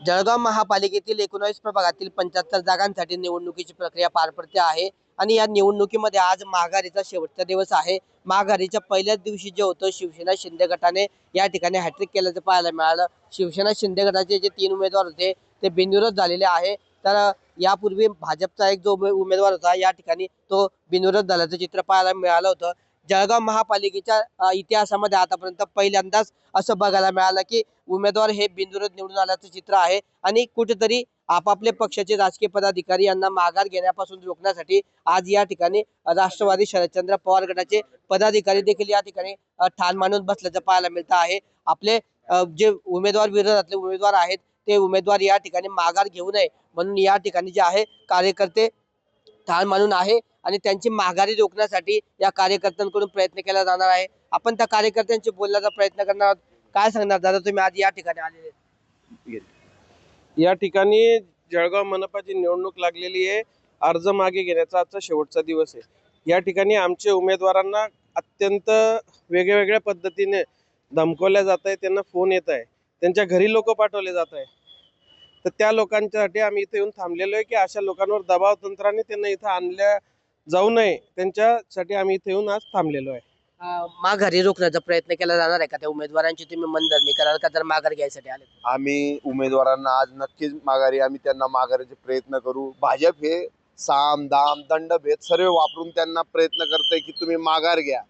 जळगाव महापालिकेतील 19 प्रभागातील 75 जागांसाठी निवडणुकीची प्रक्रिया पार पडते आहे आणि या निवडणुकीमध्ये आज महाआघाडीचा शेवटचा दिवस आहे। महाआघाडीच्या पहिल्याच दिवशी जे होतं शिवसेना शिंदे गटाने या ठिकाणी हॅट्रिक केल्याचं पाहायला मिळालं। शिवसेना शिंदे गटाचे जे 3 उमेदवार होते ते बिनविरोध झालेले आहे। तर यापूर्वी भाजपचा एक जो उमेदवार होता या ठिकाणी तो बिनविरोध झाल्याचं चित्र पाहायला मिळालं होतं। जळगाव महापालिकेच्या इतिहासामध्ये आतापर्यंत पहिल्यांदाच असं बघायला मिळालं की उमेदवार हे बिनविरोध निवडून आल्याचं चित्र आहे आणि कुठेतरी आपापले पक्षाचे राजकीय पदाधिकारी यांना माघार घेण्यापासून रोखण्यासाठी आज या ठिकाणी राष्ट्रवादी शरदचंद्र पवार गटाचे पदाधिकारी देखील या ठिकाणी ठाण मांडून बसल्याचं पाहायला मिळतं आहे। आपले जे उमेदवार विरोधातले उमेदवार आहेत ते उमेदवार या ठिकाणी माघार घेऊ नये म्हणून या ठिकाणी जे आहे कार्यकर्ते ठाण मांडून आहे आणि त्यांची माघारी रोखण्यासाठी या कार्यकर्त्यांकडून प्रयत्न केला जाणार आहे। आपण त्या कार्यकर्त्यांशी बोलण्याचा प्रयत्न करणार आहोत। काय सांगणार दादा, तुम्ही आज या ठिकाणी आलेले? या ठिकाणी जळगाव मनपाची निवडणूक लागलेली आहे। अर्ज मागे घेण्याचा आजचा शेवटचा दिवस आहे। या ठिकाणी आमच्या उमेदवारांना अत्यंत वेगवेगळ्या पद्धतीने धमकवल्या जात आहे, त्यांना फोन येत आहे, त्यांच्या घरी लोक पाठवले जात आहे। तर त्या लोकांच्यासाठी आम्ही इथे येऊन थांबलेलो आहे की अशा लोकांवर दबाव तंत्राने त्यांना इथं आणल्या जाऊ नये, त्यांच्यासाठी आम्ही इथे येऊन आज थांबलेलो आहे। माघारी रोखण्याचा प्रयत्न केला जाणार आहे का? त्या उमेदवारांची तुम्ही मनधरणी कराल का जर माघार घ्यायसाठी आले? आम्ही उमेदवारांना आज नक्कीच आम्ही त्यांना माघारीचे प्रयत्न करू। भाजप हे साम दाम दंडभेद सर्व वापरून त्यांना प्रयत्न करते की तुम्ही माघार घ्या,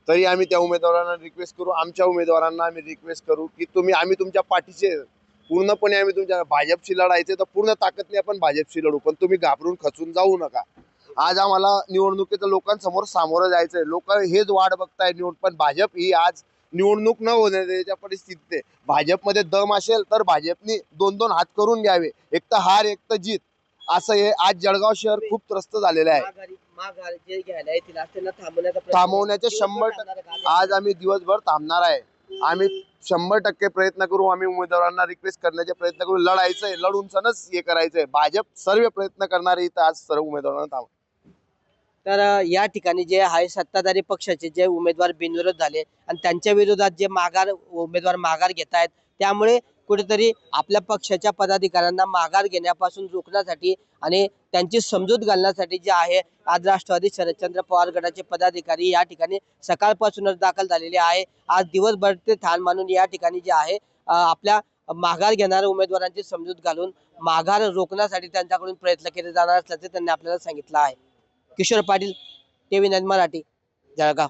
तरी आम्ही त्या उमेदवारांना रिक्वेस्ट करू, आमच्या उमेदवारांना आम्ही रिक्वेस्ट करू की आम्ही तुमच्या पाठीचे पूर्णपणे, आम्ही तुमच्या भाजपशी लढायचे तर पूर्ण ताकदने आपण भाजपशी लढू, पण तुम्ही घाबरून खचून जाऊ नका। आज आम्हाला निवडणुकीचं लोकांसमोर सामोरं जायचंय, लोक हेच वाट बघताय निवड, पण भाजप ही आज निवडणूक न होण्याच्या परिस्थितीत आहे। भाजपमध्ये दम असेल तर भाजपने 2-2 हात करून घ्यावे, एक तर हार एक तर जीत, असं हे आज जळगाव शहर खूप त्रस्त झालेलं आहे। थांबवण्याचे 100% आज आम्ही दिवसभर थांबणार आहे। आम्ही 100% प्रयत्न करू, आम्ही उमेदवारांना रिक्वेस्ट करण्याचे प्रयत्न करू, लढायचंय, लढून सणच हे करायचंय। भाजप सर्व प्रयत्न करणारे इथं आज सर्व उमेदवारांना थांब। तर या ठिकाणी जे आहे सत्ताधारी पक्षाचे जे उमेदवार बिनविरोध झाले आणि त्यांच्या विरोधात जे उमेदवार माघार घेत आहेत, त्यामुळे कुठेतरी आपल्या पक्षाच्या पदाधिकाऱ्यांना माघार घेण्यापासून रोखण्यासाठी आणि त्यांची समजूत घालण्यासाठी जे आहे आज राष्ट्रवादी शरदचंद्र पवार गटाचे पदाधिकारी या ठिकाणी सकाळपासूनच दाखल झालेले आहे। आज दिवसभर ते ठाण मांडून या ठिकाणी जे आहे आपल्या माघार घेणाऱ्या उमेदवारांची समजूत घालून माघार रोखण्यासाठी त्यांच्याकडून प्रयत्न केले जाणार असल्याचे त्यांनी आपल्याला सांगितलं आहे। किशोर पाटील, TV9 मराठी, जळगाव।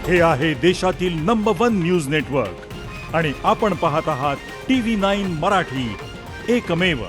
हे आहे देशातील नंबर 1 न्यूज नेटवर्क आणि आपण पाहत आहात TV9 मराठी, एकमेव।